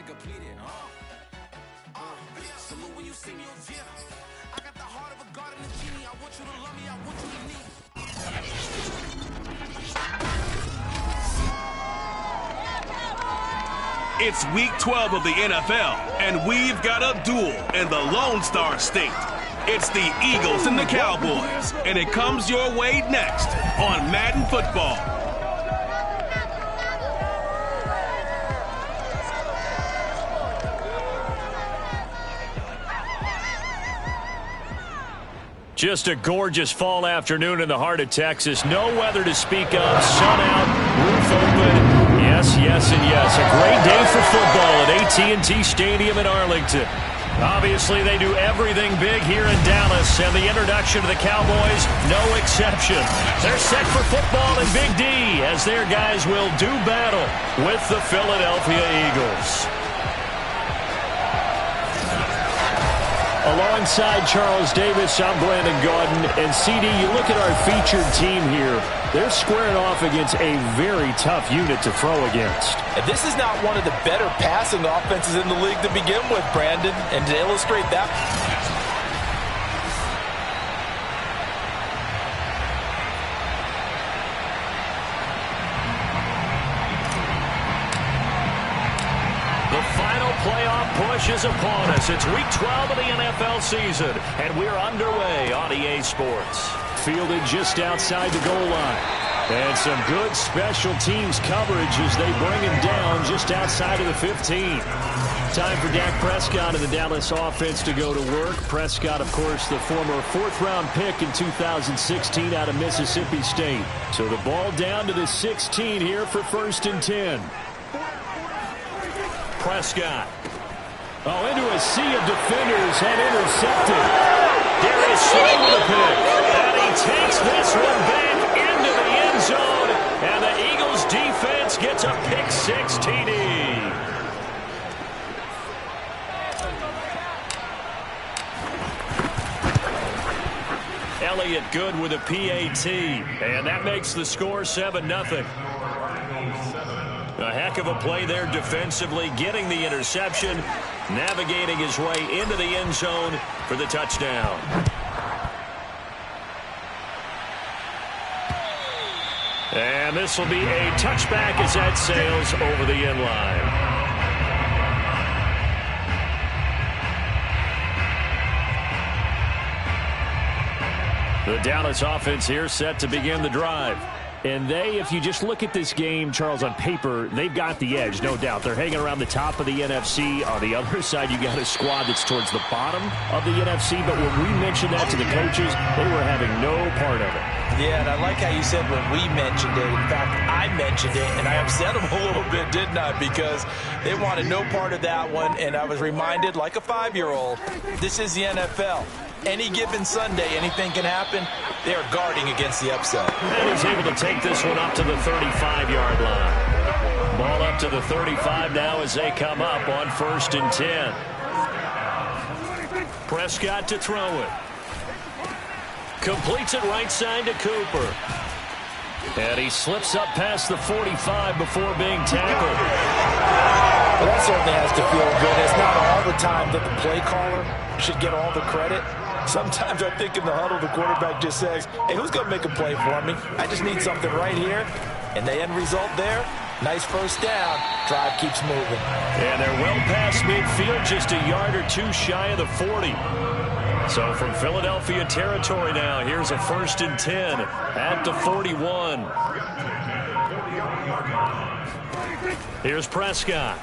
completed. Salute when you see me. I got the heart of a god and a genie. I want you to love me. I want you to need. It's week 12 of the NFL, and we've got a duel in the Lone Star State. It's the Eagles and the Cowboys, and it comes your way next on Madden Football. Just a gorgeous fall afternoon in the heart of Texas. No weather to speak of. Sun out, roof open. Yes, yes, and yes. A great day for football at AT&T Stadium in Arlington. Obviously, they do everything big here in Dallas, and the introduction to the Cowboys, no exception. They're set for football in Big D, as their guys will do battle with the Philadelphia Eagles. Alongside Charles Davis, I'm Brandon Gaudin. And CD, you look at our featured team here. They're squaring off against a very tough unit to throw against. And this is not one of the better passing offenses in the league to begin with, Brandon. And to illustrate that, playoff push is upon us. It's week 12 of the NFL season, and we're underway on EA Sports. Fielded just outside the goal line. And some good special teams coverage as they bring him down just outside of the 15. Time for Dak Prescott and the Dallas offense to go to work. Prescott, of course, the former fourth-round pick in 2016 out of Mississippi State. So the ball down to the 16 here for 1st and 10. Prescott. Oh, into a sea of defenders and intercepted. Darius Slay with a pick. And he takes this one back into the end zone. And the Eagles defense gets a pick six TD. Elliott good with a PAT. And that makes the score 7-0. A heck of a play there defensively, getting the interception, navigating his way into the end zone for the touchdown. And this will be a touchback as that sails over the end line. The Dallas offense here set to begin the drive. And they, if you just look at this game, Charles, on paper, they've got the edge, no doubt. They're hanging around the top of the NFC. On the other side, you got a squad that's towards the bottom of the NFC. But when we mentioned that to the coaches, they were having no part of it. Yeah, and I like how you said when we mentioned it. In fact, I mentioned it, and I upset them a little bit, didn't I? Because they wanted no part of that one, and I was reminded, like a 5-year-old, this is the NFL. Any given Sunday, anything can happen. They are guarding against the upset. And he's able to take this one up to the 35-yard line. Ball up to the 35 now as they come up on 1st and 10. Prescott to throw it. Completes it right side to Cooper. And he slips up past the 45 before being tackled. Well, that certainly has to feel good. It's not all the time that the play caller should get all the credit. Sometimes I think in the huddle, the quarterback just says, hey, who's going to make a play for me? I just need something right here. And the end result there, nice first down. Drive keeps moving. And they're well past midfield, just a yard or two shy of the 40. So from Philadelphia territory now, here's a 1st and 10 at the 41. Here's Prescott.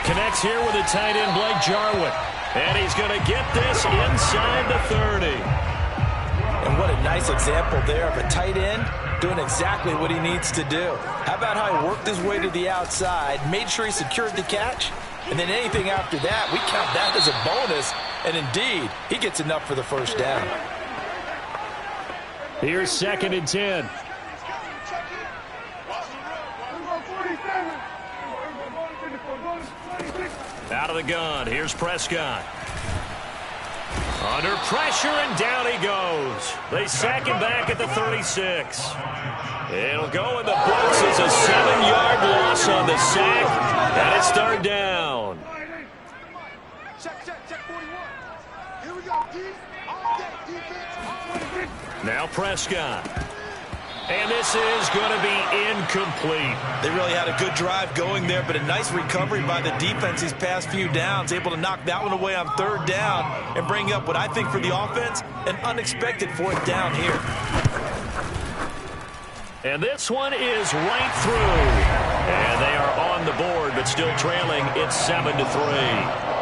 Connects here with a tight end, Blake Jarwin. And he's going to get this inside the 30. And what a nice example there of a tight end doing exactly what he needs to do. How about how he worked his way to the outside, made sure he secured the catch, and then anything after that, we count that as a bonus. And indeed, he gets enough for the first down. Here's 2nd and 10. Out of the gun. Here's Prescott. Under pressure, and down he goes. They sack him back at the 36. It'll go in the books as a 7-yard loss on the sack, and it's third down. Now Prescott. And this is going to be incomplete. They really had a good drive going there, but a nice recovery by the defense these past few downs, able to knock that one away on third down and bring up what I think for the offense, an unexpected fourth down here. And this one is right through. And they are on the board, but still trailing. It's 7-3.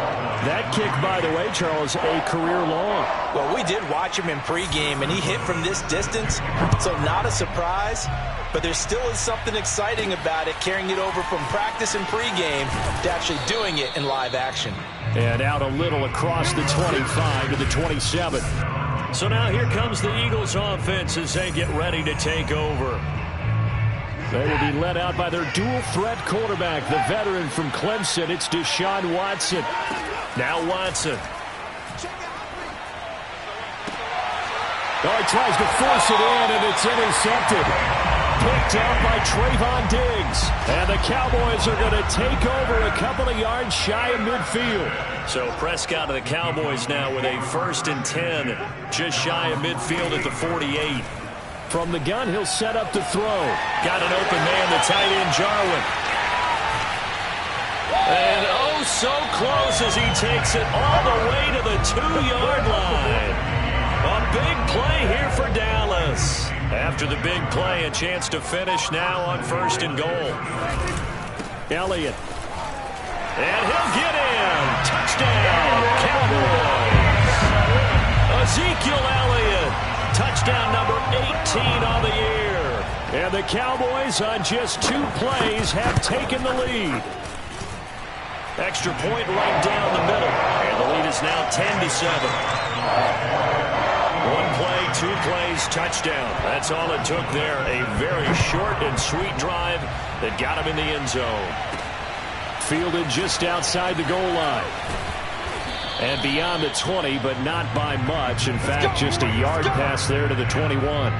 That kick, by the way, Charles, a career long. Well, we did watch him in pregame, and he hit from this distance, so not a surprise. But there still is something exciting about it, carrying it over from practice and pregame to actually doing it in live action. And out a little across the 25 to the 27. So now here comes the Eagles offense as they get ready to take over. They will be led out by their dual-threat quarterback, the veteran from Clemson. It's Deshaun Watson. Now Watson. Oh, he tries to force it in, and it's intercepted. Picked up by Trayvon Diggs. And the Cowboys are going to take over a couple of yards shy of midfield. So Prescott of the Cowboys now with a 1st and 10, just shy of midfield at the 48. From the gun, he'll set up to throw. Got an open man, the tight end, Jarwin. And oh, so close as he takes it all the way to the 2-yard line. A big play here for Dallas. After the big play, a chance to finish now on 1st and goal. Elliott. And he'll get in. Touchdown, Cowboys. Ezekiel Elliott. Touchdown number 18 on the year. And the Cowboys on just 2 plays have taken the lead. Extra point right down the middle. And the lead is now 10-7. 1 play, 2 plays, touchdown. That's all it took there. A very short and sweet drive that got him in the end zone. Fielded just outside the goal line. And beyond the 20, but not by much. In fact, just a yard pass there to the 21.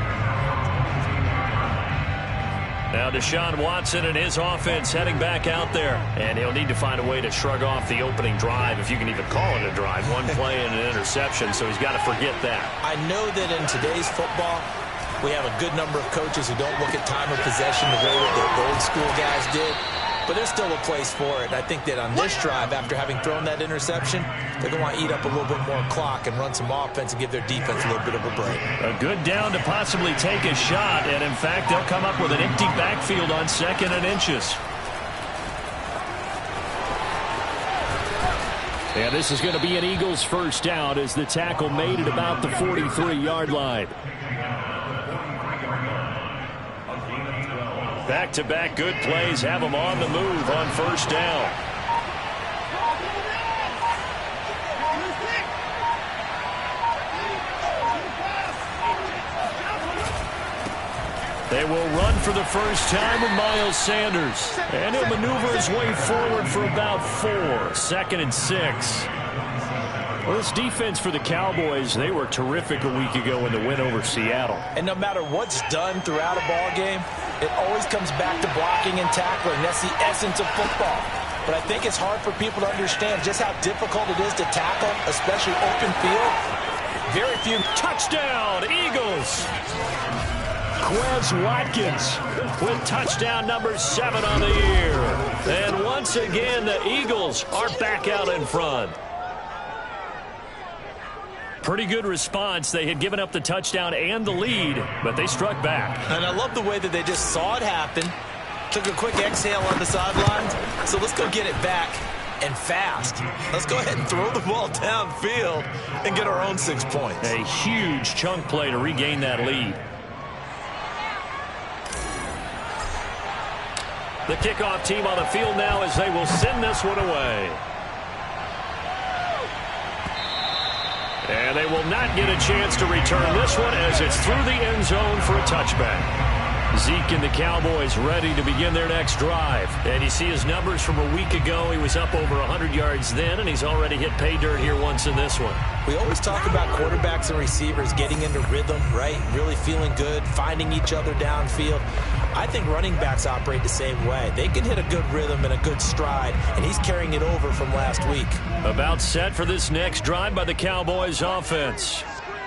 Now Deshaun Watson and his offense heading back out there. And he'll need to find a way to shrug off the opening drive, if you can even call it a drive. 1 play and an interception, so he's got to forget that. I know that in today's football, we have a good number of coaches who don't look at time of possession the way that the old school guys did. But there's still a place for it. I think that on this drive, after having thrown that interception, they're going to want to eat up a little bit more clock and run some offense and give their defense a little bit of a break. A good down to possibly take a shot, and in fact, they'll come up with an empty backfield on 2nd and inches. And this is going to be an Eagles first down as the tackle made at about the 43-yard line. Back-to-back good plays have them on the move on 1st down. They will run for the first time with Miles Sanders. And he'll maneuver his way forward for about 4. 2nd and 6. Well, this defense for the Cowboys, they were terrific a week ago in the win over Seattle. And no matter what's done throughout a ball game, it always comes back to blocking and tackling. That's the essence of football. But I think it's hard for people to understand just how difficult it is to tackle, especially open field. Very few. Touchdown, Eagles! Quez Watkins with touchdown number 7 on the year. And once again, the Eagles are back out in front. Pretty good response. They had given up the touchdown and the lead, but they struck back. And I love the way that they just saw it happen, took a quick exhale on the sidelines. So let's go get it back, and fast. Let's go ahead and throw the ball downfield and get our own 6 points. A huge chunk play to regain that lead. The kickoff team on the field now as they will send this one away. And they will not get a chance to return this one as it's through the end zone for a touchback. Zeke and the Cowboys ready to begin their next drive. And you see his numbers from a week ago. He was up over 100 yards then, and he's already hit pay dirt here once in this one. We always talk about quarterbacks and receivers getting into rhythm, right? Really feeling good, finding each other downfield. I think running backs operate the same way. They can hit a good rhythm and a good stride, and he's carrying it over from last week. About set for this next drive by the Cowboys offense.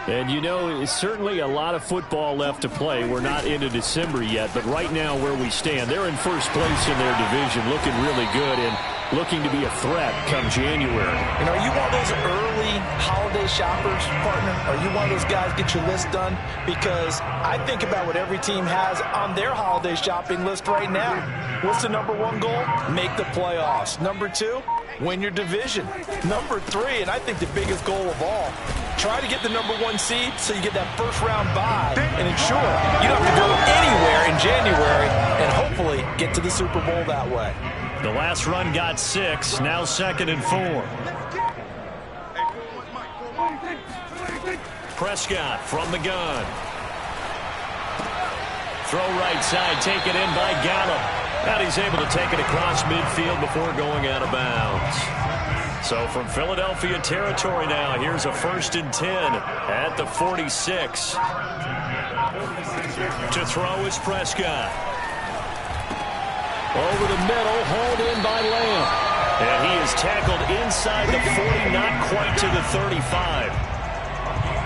And, you know, it's certainly a lot of football left to play. We're not into December yet, but right now where we stand, they're in first place in their division, looking really good and looking to be a threat come January. And are you one of those early holiday shoppers, partner? Are you one of those guys get your list done? Because I think about what every team has on their holiday shopping list right now. What's the number one goal? Make the playoffs. Number two, win your division. Number three, and I think the biggest goal of all, try to get the number one seed so you get that first round bye and ensure you don't have to go anywhere in January and hopefully get to the Super Bowl that way. The last run got 6, now 2nd and 4. Prescott from the gun. Throw right side, taken in by Gallup. And he's able to take it across midfield before going out of bounds. So from Philadelphia territory now, here's a 1st and 10 at the 46. To throw is Prescott. Over the middle, hauled in by Lamb. And he is tackled inside the 40, not quite to the 35.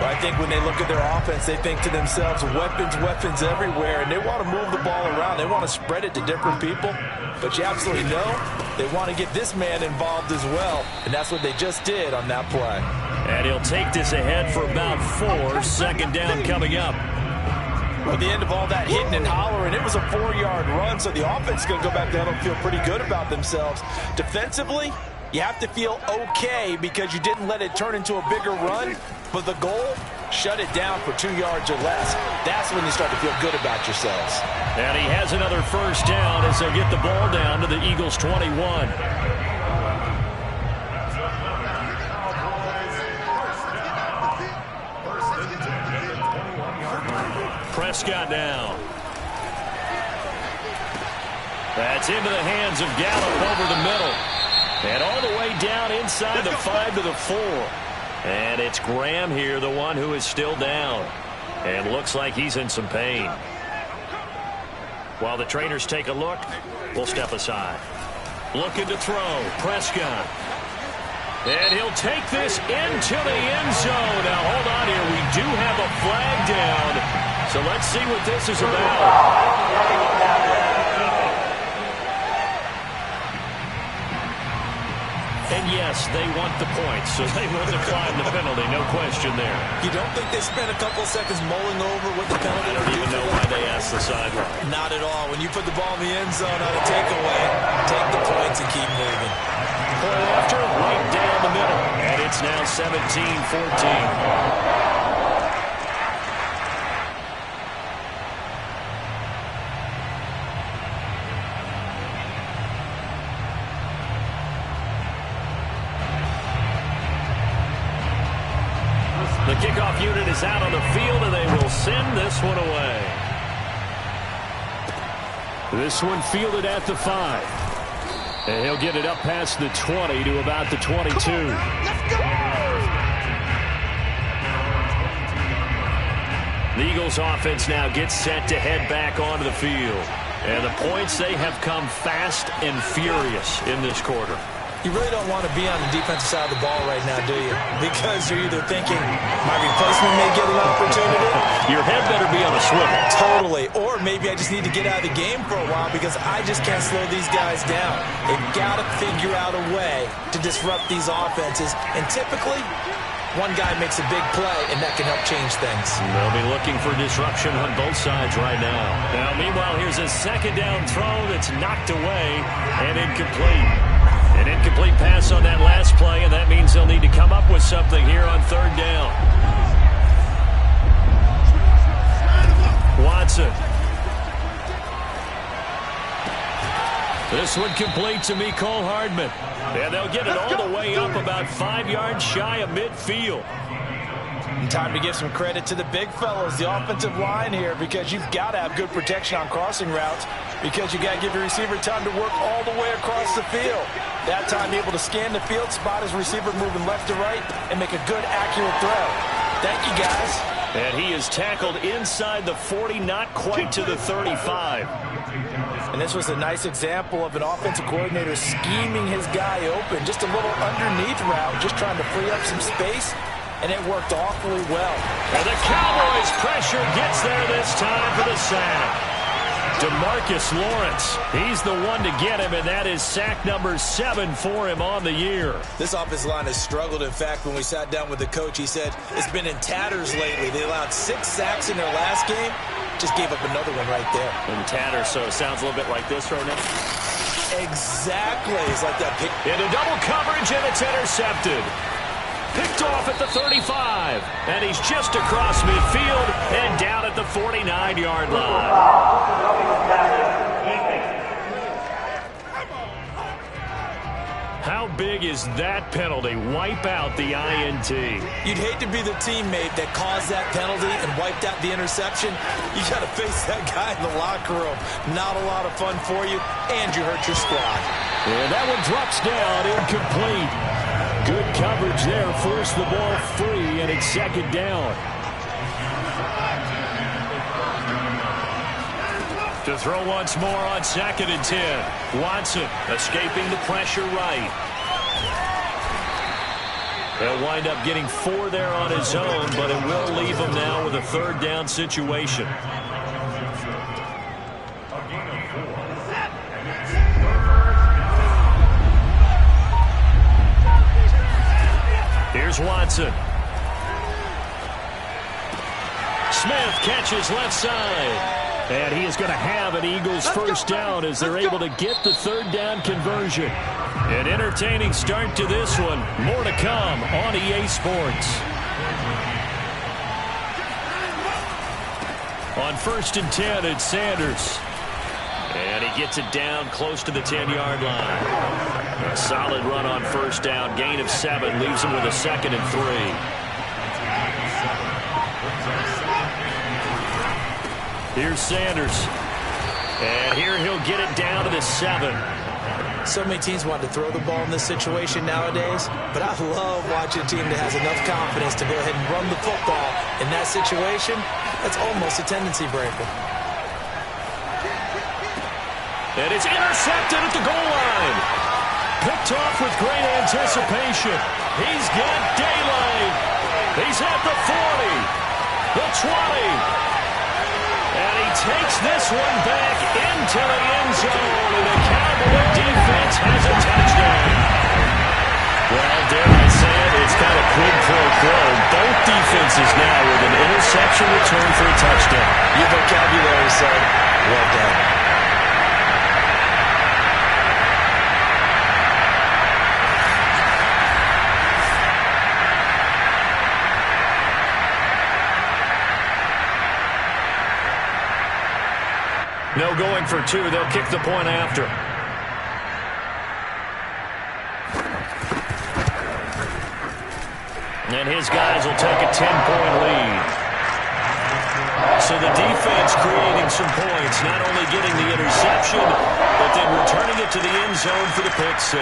I think when they look at their offense, they think to themselves, weapons, weapons everywhere, and they want to move the ball around. They want to spread it to different people. But you absolutely know they want to get this man involved as well, and that's what they just did on that play. And he'll take this ahead for about 4, 2nd down coming up. Well, at the end of all that hitting and hollering, it was a 4-yard run, so the offense is going to go back down and feel pretty good about themselves. Defensively, you have to feel okay because you didn't let it turn into a bigger run, but the goal, shut it down for 2 yards or less. That's when you start to feel good about yourselves. And he has another 1st down as they'll get the ball down to the Eagles' 21. Prescott now. That's into the hands of Gallup over the middle. And all the way down inside the 5 to the 4. And it's Graham here, the one who is still down. And looks like he's in some pain. While the trainers take a look, we'll step aside. Looking to throw, Prescott. And he'll take this into the end zone. Now, hold on here. We do have a flag down. So let's see what this is about. And yes, they want the points, so they will decline the penalty, no question there. You don't think they spent a couple seconds mulling over what the penalty I don't even know why they asked the sideline. Not at all. When you put the ball in the end zone on a takeaway, take the points and keep moving. Point after, right down the middle. And it's now 17-14. The kickoff unit is out on the field, and they will send this one away. This one fielded at the 5. And he'll get it up past the 20 to about the 22. Let's go! The Eagles offense now gets set to head back onto the field. And the points, they have come fast and furious in this quarter. You really don't want to be on the defensive side of the ball right now, do you? Because you're either thinking, my replacement may get an opportunity. Your head better be on a swivel. Totally. Or maybe I just need to get out of the game for a while because I just can't slow these guys down. They've got to figure out a way to disrupt these offenses. And typically, one guy makes a big play, and that can help change things. They'll be looking for disruption on both sides right now. Now, meanwhile, here's a 2nd down throw that's knocked away and incomplete. An incomplete pass on that last play, and that means they'll need to come up with something here on 3rd down. Watson. This one complete to Mecole Hardman. And they'll get it all the way up about 5 yards shy of midfield. And time to give some credit to the big fellas, the offensive line here, because you've got to have good protection on crossing routes, because you got to give your receiver time to work all the way across the field. That time, able to scan the field, spot his receiver moving left to right, and make a good, accurate throw. Thank you, guys. And he is tackled inside the 40, not quite to the 35. And this was a nice example of an offensive coordinator scheming his guy open. Just a little underneath route, just trying to free up some space, and it worked awfully well. And the Cowboys' pressure gets there this time for the sack. DeMarcus Lawrence, he's the one to get him, and that is sack number 7 for him on the year. This offensive line has struggled. In fact, when we sat down with the coach, he said it's been in tatters lately. They allowed 6 sacks in their last game. Just gave up another one right there. In tatters, so it sounds a little bit like this right now. Exactly. It's like that pick. Into double coverage, and it's intercepted. Picked off at the 35, and he's just across midfield and down at the 49-yard line. How big is that penalty? Wipe out the INT. You'd hate to be the teammate that caused that penalty and wiped out the interception. You got to face that guy in the locker room. Not a lot of fun for you, and you hurt your squad. And that one drops down, incomplete. Good coverage there, forced the ball free, and it's second down. To throw once more on 2nd and 10. Watson escaping the pressure right. He'll wind up getting 4 there on his own, but it will leave him now with a 3rd down situation. Here's Watson. Smith catches left side. And he is going to have an Eagles 1st down as they're able to get the 3rd down conversion. An entertaining start to this one. More to come on EA Sports. On 1st and 10, it's Sanders. And he gets it down close to the 10-yard line. A solid run on 1st down. Gain of 7 leaves him with a 2nd and 3. Here's Sanders. And here he'll get it down to the 7. So many teams want to throw the ball in this situation nowadays, but I love watching a team that has enough confidence to go ahead and run the football. In that situation, that's almost a tendency breaker. And it's intercepted at the goal line. Picked off with great anticipation. He's got daylight. He's at the 40, the 20. And he takes this one back into the end zone, and the Cowboy defense has a touchdown. Well, dare I say it, it's kind of quid pro quo. Both defenses now with an interception return for a touchdown. Your vocabulary, son. Well done. No going for 2. They'll kick the point after. And his guys will take a 10-point lead. So the defense creating some points, not only getting the interception, but then returning it to the end zone for the pick 6.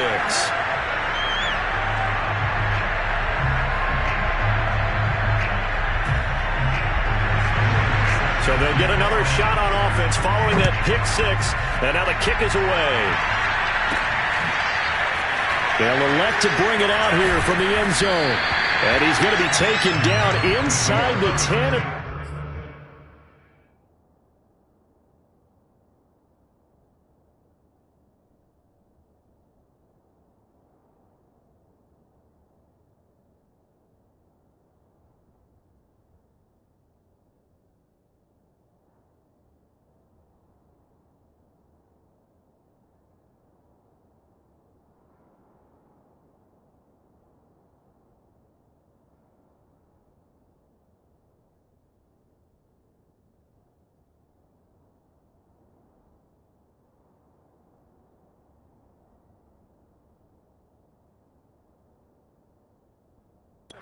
So they'll get another shot on offense following that pick 6, and now the kick is away. They'll elect to bring it out here from the end zone, and he's going to be taken down inside the 10.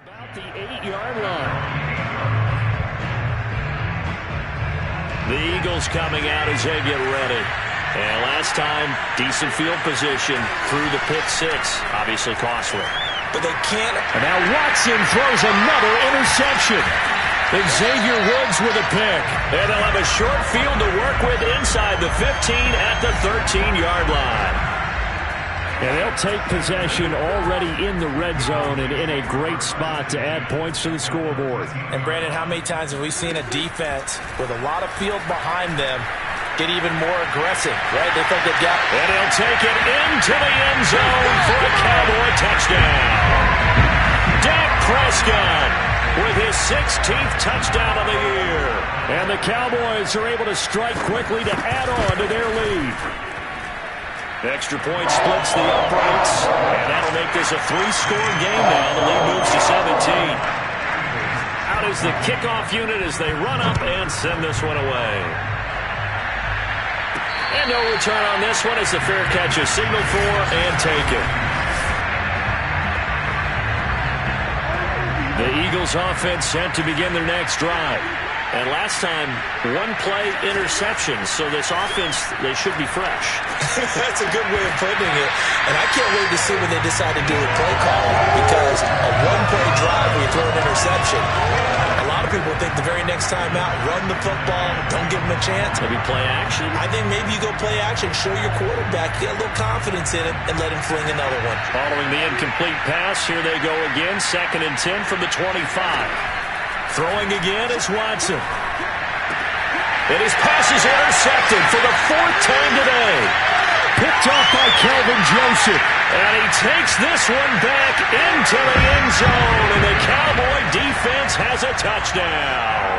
About the 8-yard line. The Eagles coming out as they get ready. And last time, decent field position through the pick six. Obviously costly. But they can't. And now Watson throws another interception. Xavier Woods with a pick. And they'll have a short field to work with inside the 15 at the 13-yard line. And they'll take possession already in the red zone and in a great spot to add points to the scoreboard. And, Brandon, how many times have we seen a defense with a lot of field behind them get even more aggressive, right? They think they've got... And he'll take it into the end zone for a Cowboy touchdown. Dak Prescott with his 16th touchdown of the year. And the Cowboys are able to strike quickly to add on to their lead. Extra point splits the uprights, and that'll make this a 3-score game now. The lead moves to 17. Out is the kickoff unit as they run up and send this one away. And no return on this one as the fair catch is signaled for and taken. The Eagles offense set to begin their next drive. And last time, one-play interception, so this offense, they should be fresh. That's a good way of putting it. And I can't wait to see what they decide to do with play calling, because a one-play drive where you throw an interception, a lot of people think the very next time out, run the football, don't give them a chance. Maybe play action? I think maybe you go play action, show your quarterback, get a little confidence in it, and let him fling another one. Following the incomplete pass, here they go again, 2nd and 10 from the 25. Throwing again is Watson. And his pass is intercepted for the 4th time today. Picked off by Kelvin Joseph. And he takes this one back into the end zone. And the Cowboy defense has a touchdown.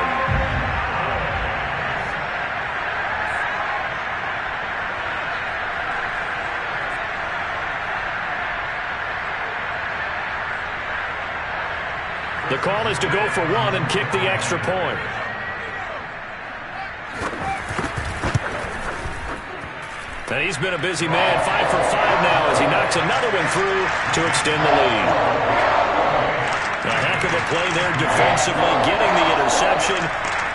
The call is to go for one and kick the extra point. And he's been a busy man, 5 for 5 now as he knocks another one through to extend the lead. A heck of a play there defensively, getting the interception,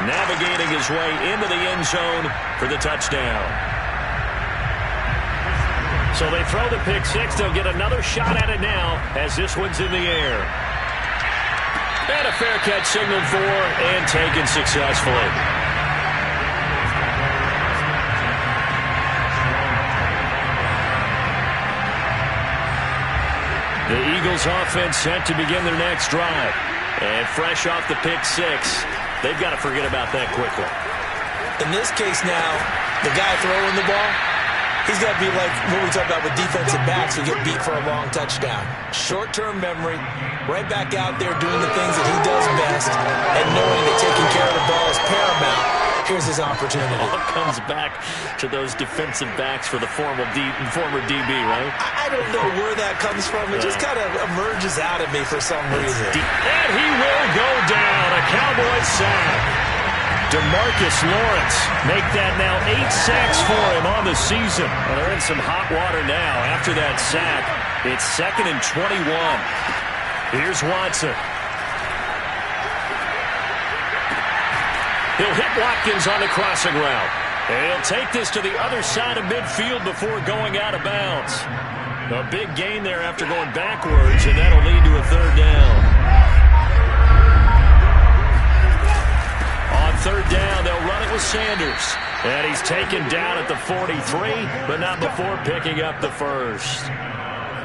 navigating his way into the end zone for the touchdown. So they throw the pick six. They'll get another shot at it now as this one's in the air. And a fair catch signaled for and taken successfully. The Eagles offense set to begin their next drive. And fresh off the pick six, they've got to forget about that quickly. In this case now, the guy throwing the ball, he's got to be like what we talk about with defensive backs who get beat for a long touchdown. Short-term memory, right back out there doing the things that he does best, and knowing that taking care of the ball is paramount. Here's his opportunity. All comes back to those defensive backs for the former DB, right? I don't know where that comes from. It just kind of emerges out of me for some reason. And he will go down. A Cowboy sack. DeMarcus Lawrence make that now 8 sacks for him on the season. And they're in some hot water now after that sack. It's 2nd and 21. Here's Watson. He'll hit Watkins on the crossing route. And he'll take this to the other side of midfield before going out of bounds. A big gain there after going backwards, and that'll lead to a 3rd down. On 3rd down, they'll run it with Sanders. And he's taken down at the 43, but not before picking up the first.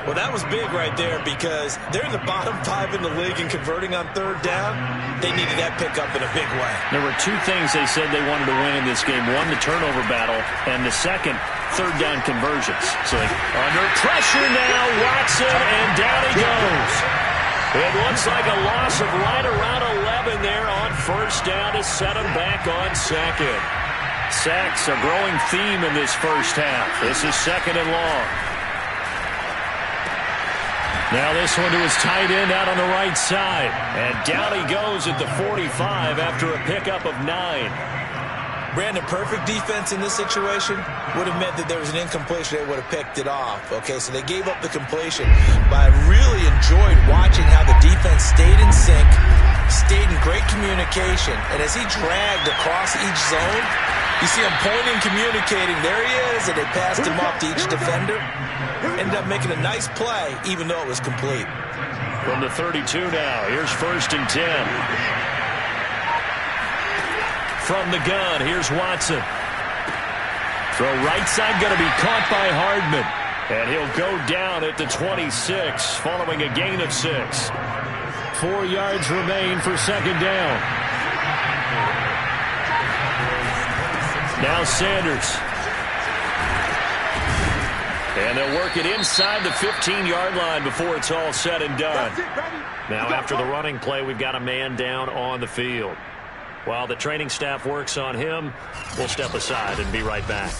Well, that was big right there because they're in the bottom 5 in the league and converting on 3rd down. They needed that pickup in a big way. There were 2 things they said they wanted to win in this game. One, the turnover battle, and the second, 3rd down conversions. So under pressure now, Watson, and down he goes. It looks like a loss of right around 11 there on 1st down to set him back on 2nd. Sacks a growing theme in this first half. This is 2nd and long. Now this one to his tight end out on the right side. And down he goes at the 45 after a pickup of 9. Brandon, perfect defense in this situation would have meant that there was an incompletion. They would have picked it off. Okay, so they gave up the completion. But I really enjoyed watching how the defense stayed in sync, stayed in great communication. And as he dragged across each zone, you see him pointing, communicating. There he is, and they passed him off to each defender. Ended up making a nice play, even though it was complete. From the 32 now, here's 1st and 10. From the gun, here's Watson. Throw right side, going to be caught by Hardman. And he'll go down at the 26, following a gain of 6. 4 yards remain for 2nd down. Now Sanders. And they'll work it inside the 15-yard line before it's all said and done. Now after the running play, we've got a man down on the field. While the training staff works on him, we'll step aside and be right back.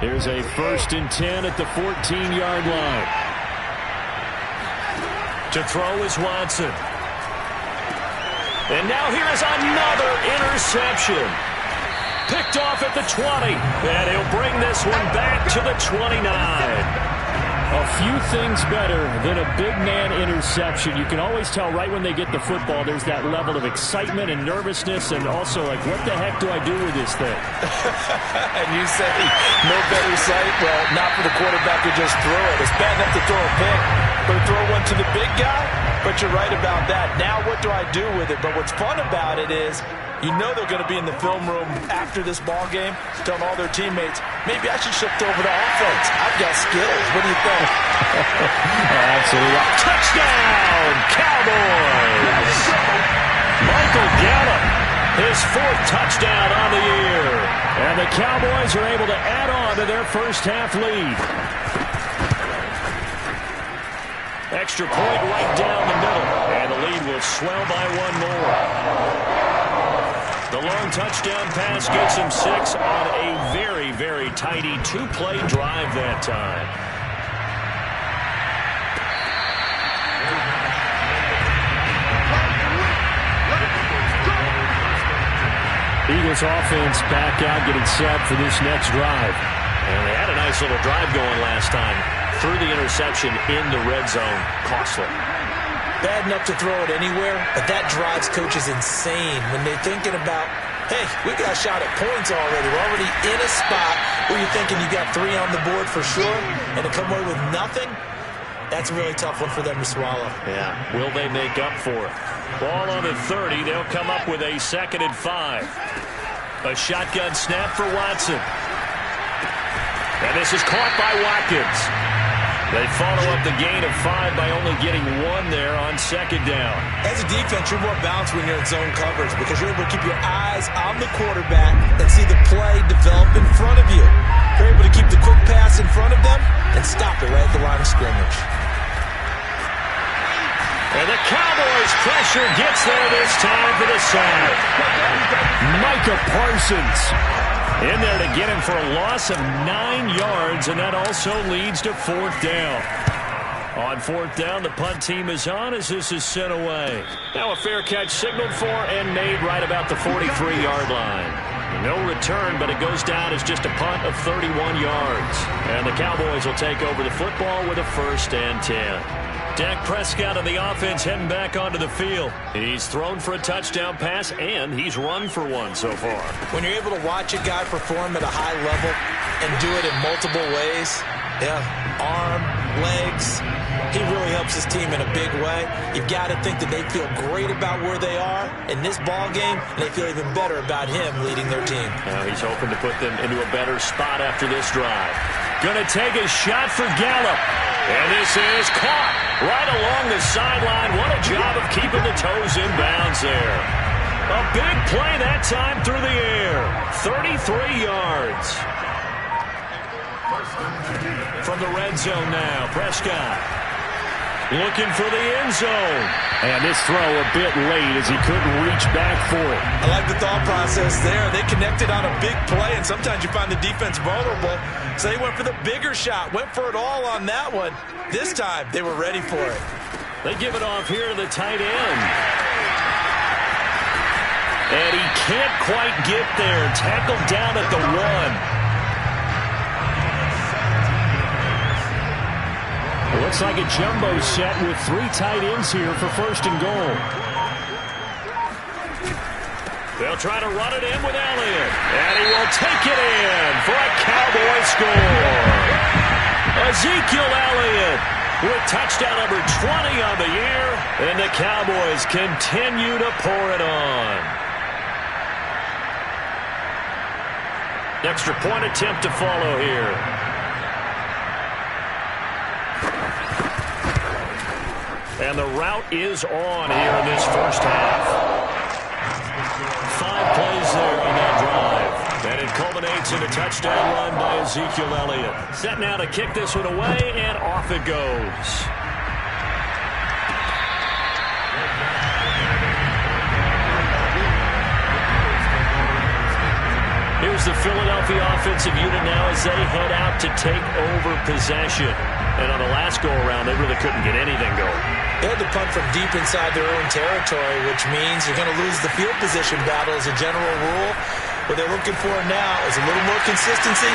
Here's a 1st and 10 at the 14-yard line. To throw is Watson. And now here is another interception. Picked off at the 20. And he'll bring this one back to the 29. A few things better than a big man interception. You can always tell right when they get the football, there's that level of excitement and nervousness, and also like, what the heck do I do with this thing? And you say, no better sight? Well, not for the quarterback to just throw it. It's bad enough to throw a pick, but to throw one to the big guy? But you're right about that. Now what do I do with it? But what's fun about it is, you know they're going to be in the film room after this ball game, telling all their teammates, maybe I should shift over to offense. I've got skills. What do you think? Absolutely. Touchdown, Cowboys! Michael Gallup, his 4th touchdown on the year. And the Cowboys are able to add on to their first half lead. Extra point right down the middle. And the lead will swell by 1 more. The long touchdown pass gets him 6 on a very, very tidy 2-play drive that time. Eagles offense back out, getting set for this next drive. And they had a nice little drive going last time. Threw the interception in the red zone. Costly. Bad enough to throw it anywhere, but that drives coaches insane when they're thinking about, hey, we got a shot at points already. We're already in a spot where you're thinking you got 3 on the board for sure, and to come away with nothing, that's a really tough one for them to swallow. Yeah, will they make up for it? Ball on the 30. They'll come up with a 2nd and 5. A shotgun snap for Watson. And this is caught by Watkins. They follow up the gain of 5 by only getting 1 there on 2nd down. As a defense, you're more balanced when you're in zone coverage because you're able to keep your eyes on the quarterback and see the play develop in front of you. You're able to keep the quick pass in front of them and stop it right at the line of scrimmage. And the Cowboys' pressure gets there this time for the sack. Micah Parsons in there to get him for a loss of 9 yards, and that also leads to 4th down. On 4th down, the punt team is on as this is sent away. Now a fair catch signaled for and made right about the 43-yard line. No return, but it goes down as just a punt of 31 yards. And the Cowboys will take over the football with a 1st and 10. Dak Prescott of the offense heading back onto the field. He's thrown for a touchdown pass, and he's run for one so far. When you're able to watch a guy perform at a high level and do it in multiple ways, arm, legs, he really helps his team in a big way. You've got to think that they feel great about where they are in this ball game, and they feel even better about him leading their team. Now he's hoping to put them into a better spot after this drive. Gonna take a shot for Gallup. And this is caught right along the sideline. What a job of keeping the toes in bounds there. A big play that time through the air. 33 yards. From the red zone now, Prescott looking for the end zone. And this throw a bit late as he couldn't reach back for it. I like the thought process there. They connected on a big play, and sometimes you find the defense vulnerable. So they went for the bigger shot, went for it all on that one. This time, they were ready for it. They give it off here to the tight end. And he can't quite get there. Tackled down at the 1. It looks like a jumbo set with 3 tight ends here for 1st and goal. They'll try to run it in with Elliott. And he will take it in for a Cowboy score. Ezekiel Elliott with touchdown number 20 on the year. And the Cowboys continue to pour it on. Extra point attempt to follow here. And the route is on here in this first half. 5 plays there on that drive. And it culminates in a touchdown run by Ezekiel Elliott. Set now to kick this one away, and off it goes. Here's the Philadelphia offensive unit now as they head out to take over possession. And on the last go-around, they really couldn't get anything going. They had to punt from deep inside their own territory, which means you're going to lose the field position battle as a general rule. What they're looking for now is a little more consistency,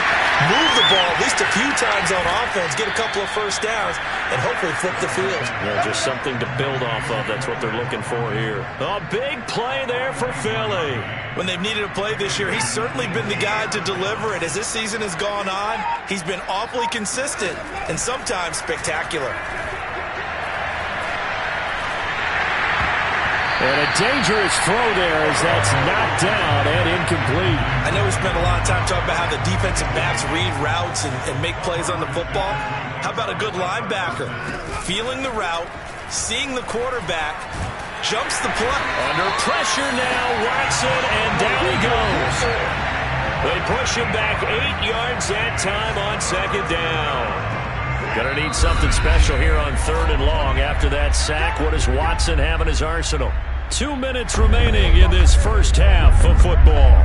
move the ball at least a few times on offense, get a couple of first downs, and hopefully flip the field. Yeah, just something to build off of. That's what they're looking for here. A big play there for Philly. When they've needed a play this year, he's certainly been the guy to deliver it. As this season has gone on, he's been awfully consistent and sometimes spectacular. And a dangerous throw there as that's knocked down and incomplete. I know we spent a lot of time talking about how the defensive backs read routes and make plays on the football. How about a good linebacker? Feeling the route, seeing the quarterback, jumps the play. Under pressure now, Watson, and down he goes. They push him back 8 yards that time on 2nd down. Gonna need something special here on 3rd and long after that sack. What does Watson have in his arsenal? 2 minutes remaining in this first half of football.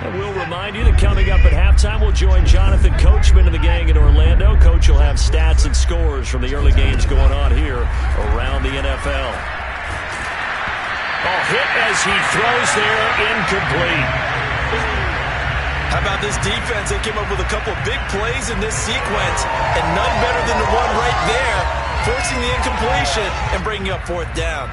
And we'll remind you that coming up at halftime, we'll join Jonathan Coach Coachman and the gang in Orlando. Coach will have stats and scores from the early games going on here around the NFL. Oh, hit as he throws there, incomplete. How about this defense? They came up with a couple big plays in this sequence, and none better than the one right there, forcing the incompletion and bringing up fourth down.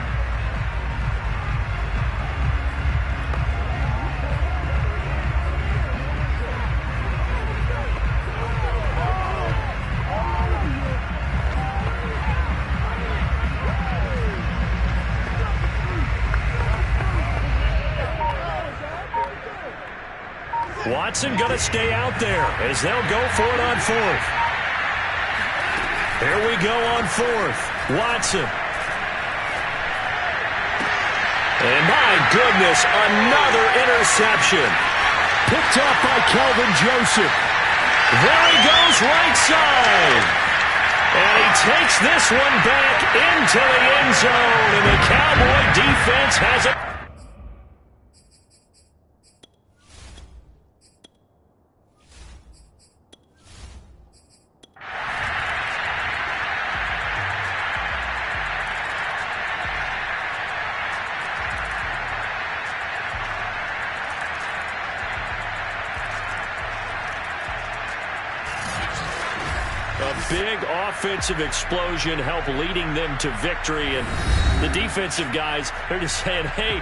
Watson going to stay out there as they'll go for it on fourth. Here we go on fourth. Watson. And my goodness, another interception. Picked off by Kelvin Joseph. There he goes right side. And he takes this one back into the end zone. And the Cowboy defense has it. A big offensive explosion helped leading them to victory. And the defensive guys, they're just saying, hey,